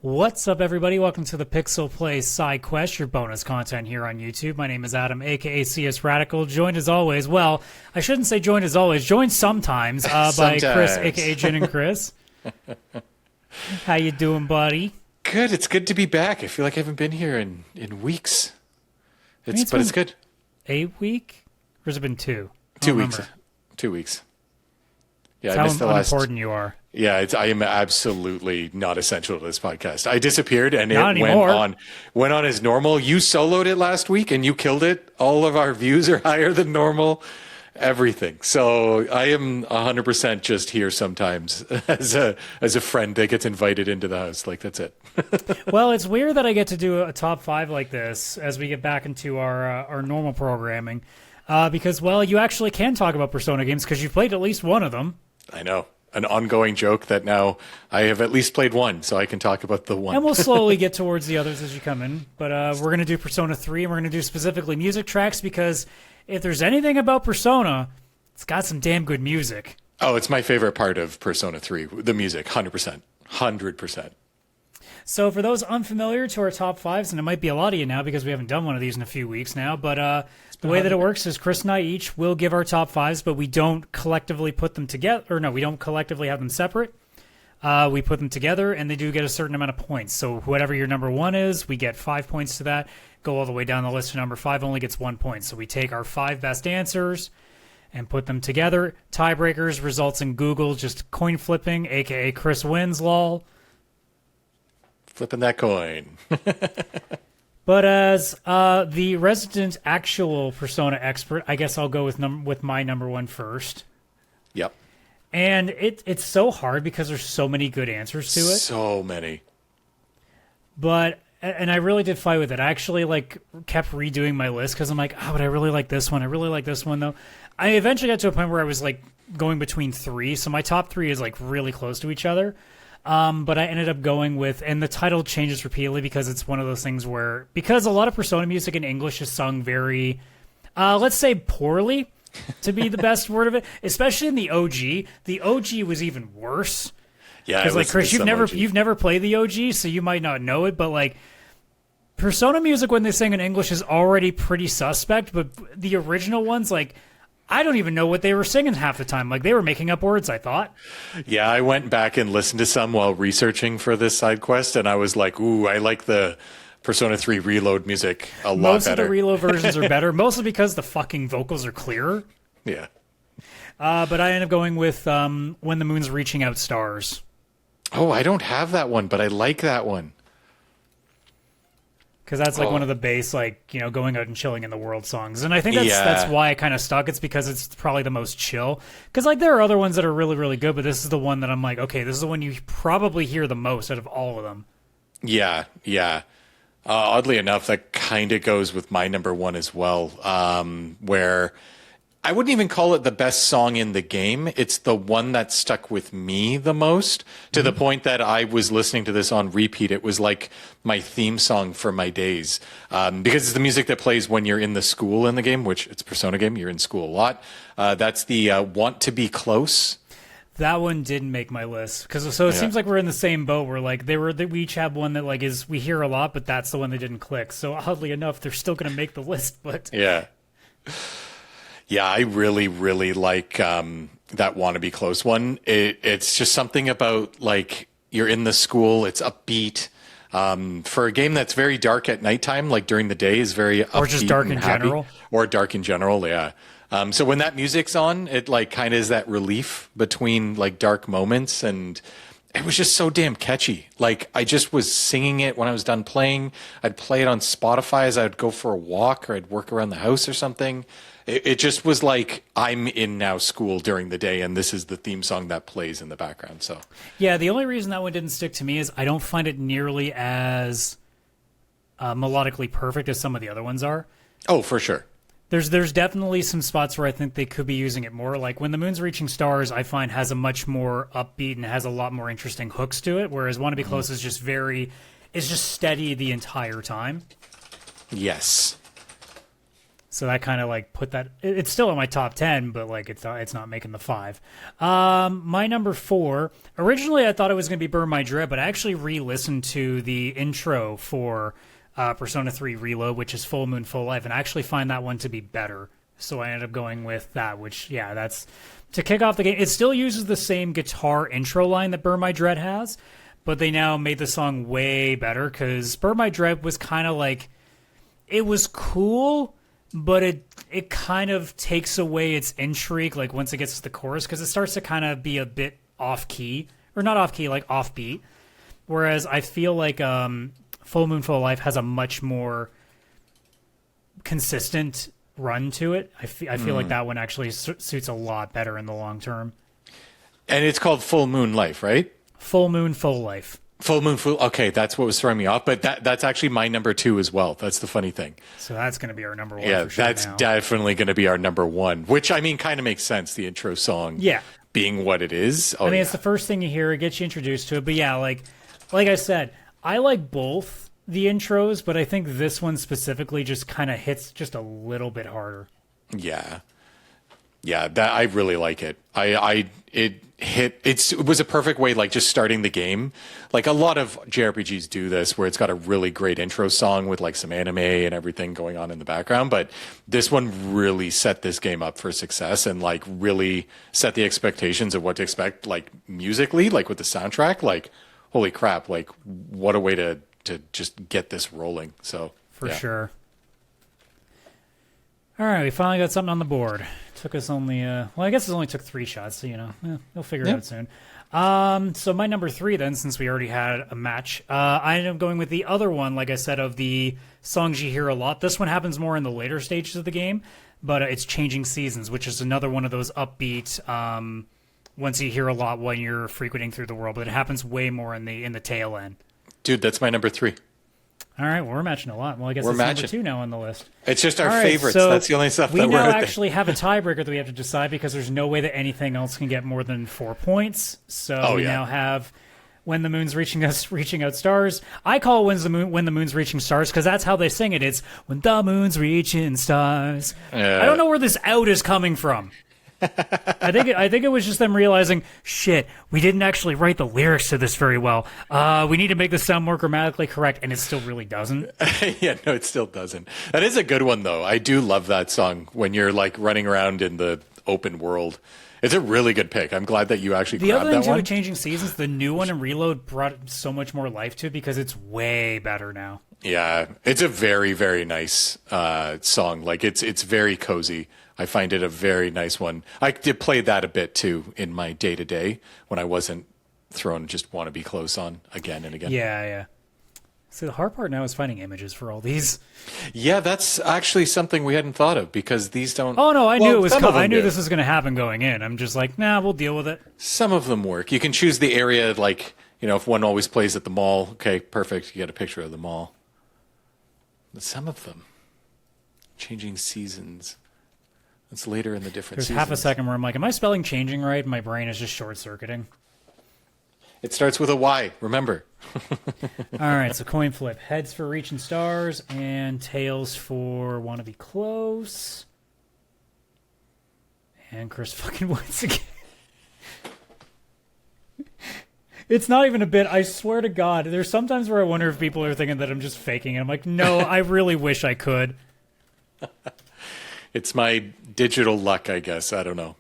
What's up, everybody? Welcome to the PixelPlay Sidequest, your bonus content here on YouTube. My name is Adam, aka CS Radical. Joined as always, well, I shouldn't say joined as always, joined sometimes, by Chris, aka Jin and Chris. How you doing, buddy? Good. It's good to be back. I feel like I haven't been here in weeks. It's good. A week? Or has it been two? 2 weeks. 2 weeks. Yeah, That's I missed the how last. unimportant you are. Yeah, I am absolutely not essential to this podcast. I disappeared and Not it anymore. went on as normal. You soloed it last week and you killed it. All of our views are higher than normal. Everything. So I am 100% just here sometimes as a friend that gets invited into the house. Like, that's it. Well, it's weird that I get to do a top five like this as we get back into our normal programming, because, well, you actually can talk about Persona games because you've played at least one of them. I know. An ongoing joke that now I have at least played one, so I can talk about the one. And we'll slowly get towards the others as you come in. But we're going to do Persona 3, and we're going to do specifically music tracks, because if there's anything about Persona, it's got some damn good music. Oh, it's my favorite part of Persona 3, the music, 100%. 100%. So for those unfamiliar to our top fives, and it might be a lot of you now because we haven't done one of these in a few weeks now, but the way that it works is Chris and I each will give our top fives, but we don't collectively put them together. Or no, we don't collectively have them separate. We put them together, and they do get a certain amount of points. So whatever your number one is, we get 5 points to that. Go all the way down the list to number 5 only gets 1 point. So we take our 5 best answers and put them together. Tiebreakers results in Google just coin flipping, a.k.a. Chris wins, lol. Flipping that coin. But as the resident actual Persona expert, I guess I'll go with my number one first. Yep. And it's so hard because there's so many good answers to it. So many. And I really did fight with it. I actually kept redoing my list because I'm like, oh, but I really like this one. I really like this one though. I eventually got to a point where I was going between 3. So my top 3 is really close to each other. But I ended up going with, and the title changes repeatedly because it's one of those things where, because a lot of Persona music in English is sung very, let's say poorly, to be the best word of it, especially in the OG. The OG was even worse. Yeah, because Chris, you've never played the OG, so you might not know it, but Persona music when they sing in English is already pretty suspect, but the original ones, I don't even know what they were singing half the time. They were making up words, I thought. Yeah, I went back and listened to some while researching for this side quest, and I was like, ooh, I like the Persona 3 Reload music a lot better. Most of the Reload versions are better, mostly because the fucking vocals are clearer. Yeah. But I ended up going with When the Moon's Reaching Out Stars. Oh, I don't have that one, but I like that one. Because that's one of the base, going out and chilling in the world songs. And I think that's why I kind of stuck. It's because it's probably the most chill. Because there are other ones that are really, really good, but this is the one that I'm like, okay, this is the one you probably hear the most out of all of them. Yeah, yeah. Oddly enough, that kind of goes with my number one as well, where I wouldn't even call it the best song in the game. It's the one that stuck with me the most, to the point that I was listening to this on repeat. It was like my theme song for my days, because it's the music that plays when you're in the school in the game, which it's a Persona game. You're in school a lot. That's the Want to Be Close. That one didn't make my list. It seems like we're in the same boat where we each have one that we hear a lot, but that's the one that didn't click. So oddly enough, they're still going to make the list, but yeah. Yeah, I really, really like that Want to Be Close one. It's just something about you're in the school, it's upbeat. For a game that's very dark at nighttime, during the day is very upbeat. Or just dark in general. Or dark in general, yeah. So when that music's on, it kind of is that relief between dark moments, and it was just so damn catchy. I just was singing it when I was done playing. I'd play it on Spotify as I'd go for a walk, or I'd work around the house or something. It just was I'm in now school during the day, and this is the theme song that plays in the background. So yeah, the only reason that one didn't stick to me is I don't find it nearly as melodically perfect as some of the other ones are. Oh, for sure. There's definitely some spots where I think they could be using it more. When the Moon's Reaching Stars, I find has a much more upbeat and has a lot more interesting hooks to it, whereas Want to Be Close is just steady the entire time. Yes. So that kind of like put that. It's still in my top 10, but like it's not making the 5. My number 4. Originally, I thought it was going to be Burn My Dread, but I actually re-listened to the intro for Persona 3 Reload, which is Full Moon Full Life, and I actually find that one to be better. So I ended up going with that, which that's to kick off the game. It still uses the same guitar intro line that Burn My Dread has, but they now made the song way better because Burn My Dread was kind of like it was cool. But it kind of takes away its intrigue, like once it gets to the chorus, because it starts to kind of be a bit off key, or not off key, like offbeat. Whereas I feel like Full Moon Full Life has a much more consistent run to it. I feel like that one actually suits a lot better in the long term. And it's called Full Moon Life, right? Full Moon Full Life. Full Moon Full. Okay, that's what was throwing me off. But that's actually my number 2 as well. That's the funny thing. So that's going to be our number 1. Yeah, for sure that's now. definitely going to be our number 1. Which I mean, kind of makes sense. The intro song, being what it is. Oh, it's the first thing you hear. It gets you introduced to it. But yeah, like I said, I like both the intros, but I think this one specifically just kind of hits just a little bit harder. Yeah, that I really like it. It was a perfect way, like just starting the game. Like a lot of JRPGs do this, where it's got a really great intro song with like some anime and everything going on in the background. But this one really set this game up for success and like really set the expectations of what to expect, like musically, like with the soundtrack. Like, holy crap! Like, what a way to just get this rolling. So for sure. All right, we finally got something on the board. Took us only, I guess it only took 3 shots, so, you'll figure it out soon. So my number 3 then, since we already had a match, I ended up going with the other one, like I said, of the songs you hear a lot. This one happens more in the later stages of the game, but it's Changing Seasons, which is another one of those upbeat, ones you hear a lot when you're frequenting through the world, but it happens way more in the tail end. Dude, that's my number 3. All right, well, we're matching a lot. Well, I guess we're it's matching. number 2 now on the list. It's just our right, favorites. So that's the only stuff that we're We now actually have a tiebreaker that we have to decide because there's no way that anything else can get more than 4 points. So we now have When the Moon's Reaching Out Stars. I call it When the Moon's Reaching Stars because that's how they sing it. It's When the Moon's Reaching Stars. I don't know where this out is coming from. I think it was just them realizing, shit, we didn't actually write the lyrics to this very well. We need to make this sound more grammatically correct, and it still really doesn't. Yeah, no, it still doesn't. That is a good one, though. I do love that song when you're like running around in the open world. It's a really good pick. I'm glad that you actually grabbed that one. The other thing, too, with Changing Seasons, the new one in Reload brought so much more life to it because it's way better now. Yeah, it's a very, very nice song. Like, it's very cozy. I find it a very nice one. I did play that a bit, too, in my day-to-day when I wasn't throwing just Want to Be Close on again and again. Yeah. So the hard part now is finding images for all these. Yeah, that's actually something we hadn't thought of because these don't... Oh, no, I knew it was. I knew this was going to happen going in. I'm just like, nah, we'll deal with it. Some of them work. You can choose the area, like, if one always plays at the mall, okay, perfect. You get a picture of the mall. But some of them, Changing Seasons... It's later in the different There's seasons. half a second where I'm like, am I spelling changing right? My brain is just short-circuiting. It starts with a Y, remember. All right, so coin flip. Heads for Reaching Stars and tails for Want to Be Close. And Chris fucking wins again. It's not even a bit. I swear to God. There's sometimes where I wonder if people are thinking that I'm just faking it. I'm like, no, I really wish I could. It's my digital luck, I guess. I don't know.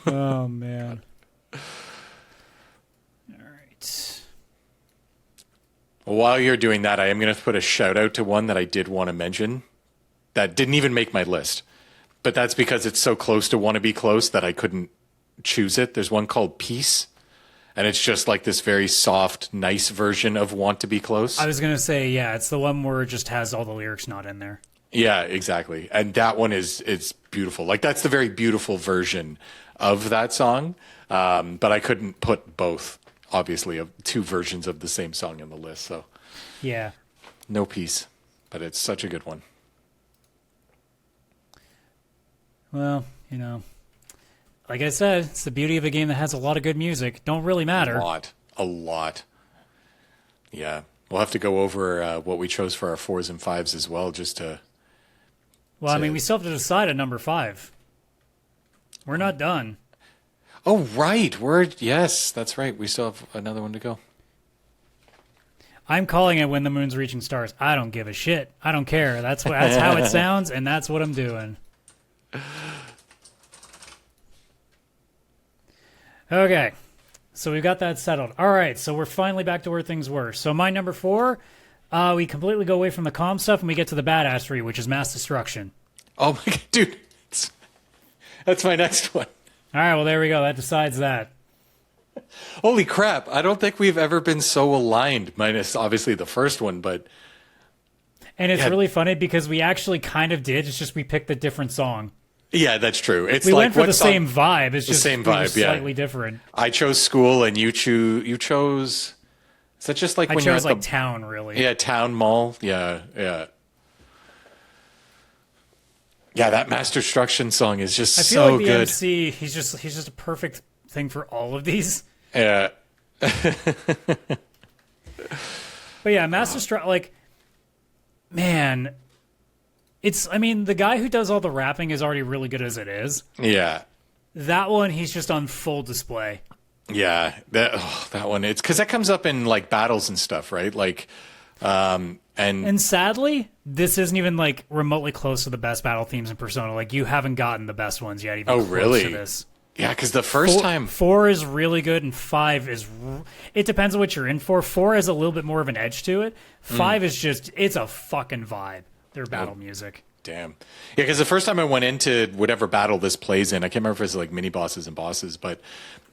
Oh, man. All right. Well, while you're doing that, I am going to put a shout out to one that I did want to mention that didn't even make my list. But that's because it's so close to Want to Be Close that I couldn't choose it. There's one called Peace. And it's just like this very soft, nice version of Want to Be Close. I was going to say, yeah, it's the one where it just has all the lyrics not in there. Yeah, exactly. And that one it's beautiful. Like, that's the very beautiful version of that song. But I couldn't put both, obviously, of 2 versions of the same song in the list. So, yeah. No Peace. But it's such a good one. Well, like I said, it's the beauty of a game that has a lot of good music. Don't really matter. A lot. Yeah. We'll have to go over what we chose for our 4s and 5s as well, just to. Well, I mean, we still have to decide at number 5. We're not done. Oh, right. Yes, that's right. We still have another one to go. I'm calling it When the Moon's Reaching Stars. I don't give a shit. I don't care. That's how it sounds, and that's what I'm doing. Okay. So we've got that settled. All right, so we're finally back to where things were. So my number 4, we completely go away from the calm stuff, and we get to the badassery, which is mass destruction. Oh, my God, dude. That's my next one. All right, well, there we go. That decides that. Holy crap. I don't think we've ever been so aligned, minus obviously the first one, but... And it's really funny because we actually kind of did. It's just we picked a different song. Yeah, that's true. It's we like went for the same vibe. It's just same vibe, slightly different. I chose school, and you chose... Is that just like when you're at like town, really. Yeah, town mall. Yeah. Yeah, that Mass Destruction song is just so good. I feel like the MC, he's just a perfect thing for all of these. Yeah. But yeah, Mass Destruction, like, man, the guy who does all the rapping is already really good as it is. Yeah. That one, he's just on full display. Yeah, that one. It's because that comes up in like battles and stuff, right? Like, and sadly, this isn't even like remotely close to the best battle themes in Persona. Like, you haven't gotten the best ones yet. Even close to this. Yeah, because the first time 4 is really good, and 5 is. It depends on what you're in for. 4 has a little bit more of an edge to it. 5 is just it's a fucking vibe. Their battle music. Damn. Yeah, because the first time I went into whatever battle this plays in, I can't remember if it's like mini bosses and bosses, but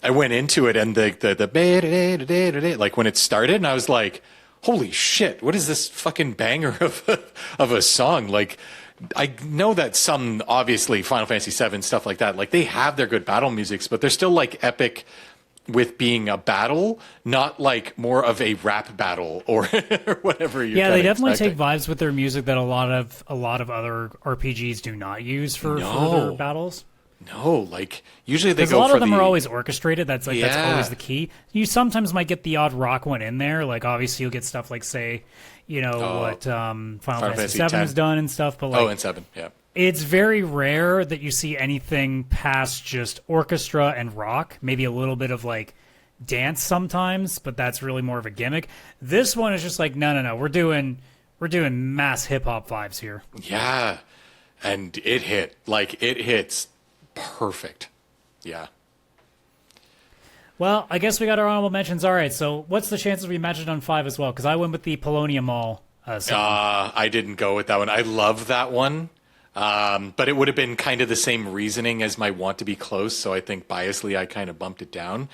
I went into it and the like when it started, and I was like, holy shit, what is this fucking banger of a song? Like, I know that some, obviously, Final Fantasy VII, stuff like that, like they have their good battle musics, but they're still like epic with being a battle, not like more of a rap battle or whatever you're they definitely take vibes with their music that a lot of other RPGs do not use for their battles. No, like usually they go a lot for of them are always orchestrated. That's like that's always the key. You sometimes might get the odd rock one in there. Like obviously you'll get stuff like say, what Final Fantasy VII has done and stuff. But like, and 7, yeah. It's very rare that you see anything past just orchestra and rock. Maybe a little bit of like dance sometimes, but that's really more of a gimmick. This one is just like no. We're doing mass hip hop vibes here. Yeah, and it hits perfect. Yeah. Well, I guess we got our honorable mentions. All right, so what's the chances we matched it on 5 as well? Because I went with the Polonium Mall song. I didn't go with that one. I love that one. But it would have been kind of the same reasoning as my Want to Be Close, so I think biasly I kind of bumped it down.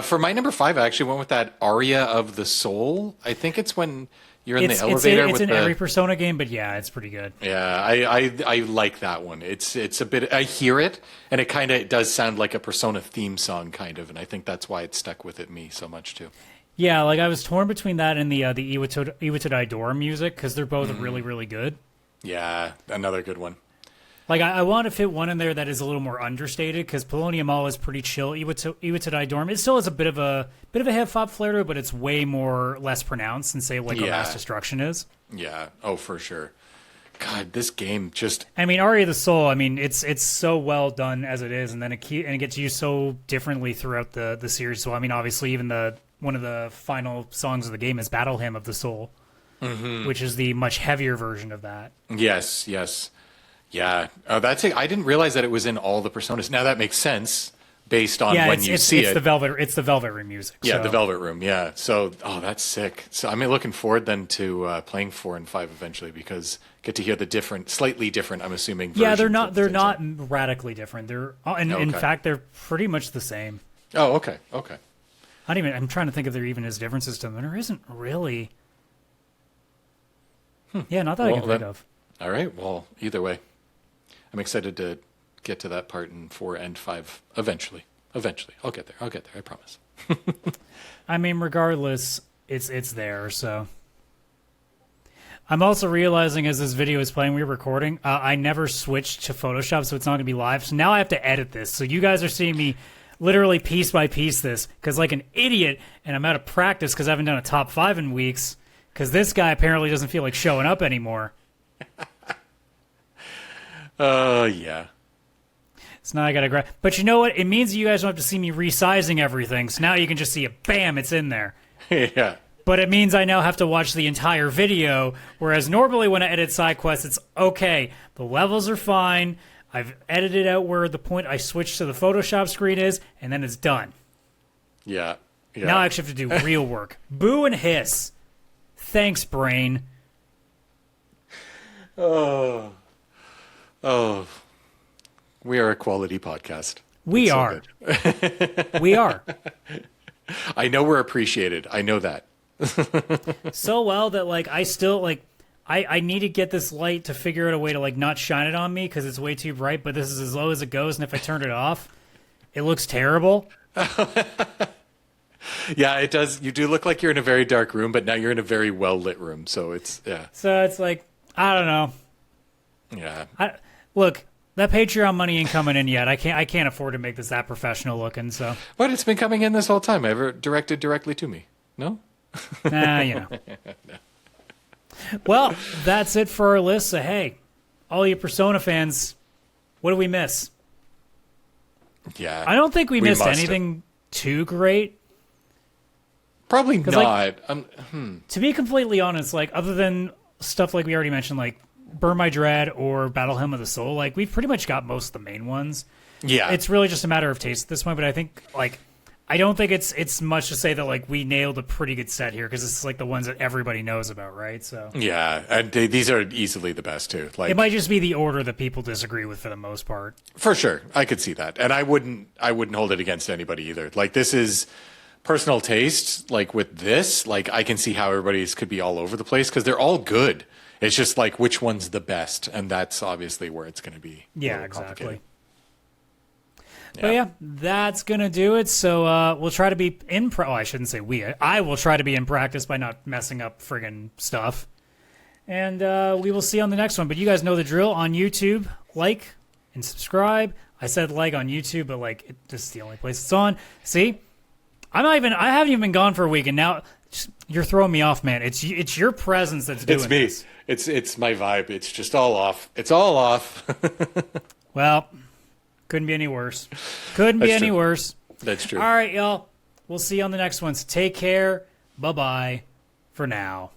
For my number 5, I actually went with that Aria of the Soul. I think it's when you're in the elevator. It's in every Persona game, but yeah, it's pretty good. Yeah, I like that one. It's a bit. I hear it, and it does sound like a Persona theme song, kind of, and I think that's why it stuck with me so much too. Yeah, like I was torn between that and the Iwata Dora music because they're both really, really good. Yeah, another good one. Like, I want to fit one in there that is a little more understated because Polonium Mall is pretty chill. Iwata Dorm, it still has a bit of a hip-hop flair to it, but it's way less pronounced than, say, like a Mass Destruction is. Yeah, oh, for sure. God, this game just... I mean, Aria of the Soul, I mean, it's so well done as it is, and then it gets used so differently throughout the series. So, I mean, obviously, even one of the final songs of the game is Battle Hymn of the Soul. Mm-hmm. Which is the much heavier version of that. Yes. Yeah. That's it. I didn't realize that it was in all the Personas. Now that makes sense based on when you see it. It's the Velvet Room music. Yeah, the Velvet Room. Yeah. So, that's sick. So I'm looking forward then to playing 4 and 5 eventually because get to hear the slightly different, I'm assuming. Yeah, they're not radically different. In fact, they're pretty much the same. Oh, okay. I'm trying to think if there even is differences to them. There isn't really. Yeah, not that I can think of. All right. Well, either way, I'm excited to get to that part in 4 and 5 eventually. I'll get there. I promise. I mean, regardless, it's there. So I'm also realizing as this video is playing, we're recording. I never switched to Photoshop, so it's not going to be live. So now I have to edit this. So you guys are seeing me literally piece by piece this because like an idiot, and I'm out of practice because I haven't done a top 5 in weeks. Because this guy apparently doesn't feel like showing up anymore. Yeah. So now I gotta grab. But you know what? It means you guys don't have to see me resizing everything. So now you can just see it. Bam! It's in there. Yeah. But it means I now have to watch the entire video. Whereas normally when I edit Sidequests, it's okay. The levels are fine. I've edited out where the point I switch to the Photoshop screen is, and then it's done. Yeah. Now I actually have to do real work. Boo and hiss. Thanks, brain. Oh. We are a quality podcast. We It's so are. good. We are. I know we're appreciated. I know that. So well that, like, I still, like, I need to get this light to figure out a way to, like, not shine it on me because it's way too bright, but this is as low as it goes, and if I turn it off, it looks terrible. Yeah, it does. You do look like you're in a very dark room, but now you're in a very well-lit room, so it's, yeah. So it's like, I don't know. Yeah. Look, that Patreon money ain't coming in yet. I can't afford to make this that professional looking, so. But it's been coming in this whole time. Ever directed directly to me? No? Nah, you know. Well, that's it for our list. So, hey, all you Persona fans, what do we miss? Yeah. I don't think we missed must anything too great. Probably not. like, To be completely honest, like, other than stuff like we already mentioned, like Burn My Dread or Battle Hymn of the Soul, like, we've pretty much got most of the main ones. Yeah. It's really just a matter of taste at this point, but I think, like, I don't think it's much to say that, like, we nailed a pretty good set here because it's like the ones that everybody knows about, right? So Yeah, and these are easily the best too. Like, it might just be the order that people disagree with for the most part. for sure, I could see that, and I wouldn't hold it against anybody either. Like, this is personal taste. Like, with this, like, I can see how everybody's could be all over the place because they're all good. It's just like which one's the best, and that's obviously where it's going to be. Yeah, exactly. Yeah. But yeah, that's going to do it. So we'll try to be I shouldn't say we. I will try to be in practice by not messing up friggin' stuff. And we will see you on the next one. But you guys know the drill. On YouTube, like and subscribe. I said like on YouTube, but like this is the only place it's on. See? I haven't even been gone for a week, and now you're throwing me off, man. It's your presence that's doing It's me. this. It's my vibe. It's just all off. It's all off. Well, couldn't be any worse. Couldn't be any worse. That's true. All right, y'all. We'll see you on the next one. So take care. Bye-bye for now.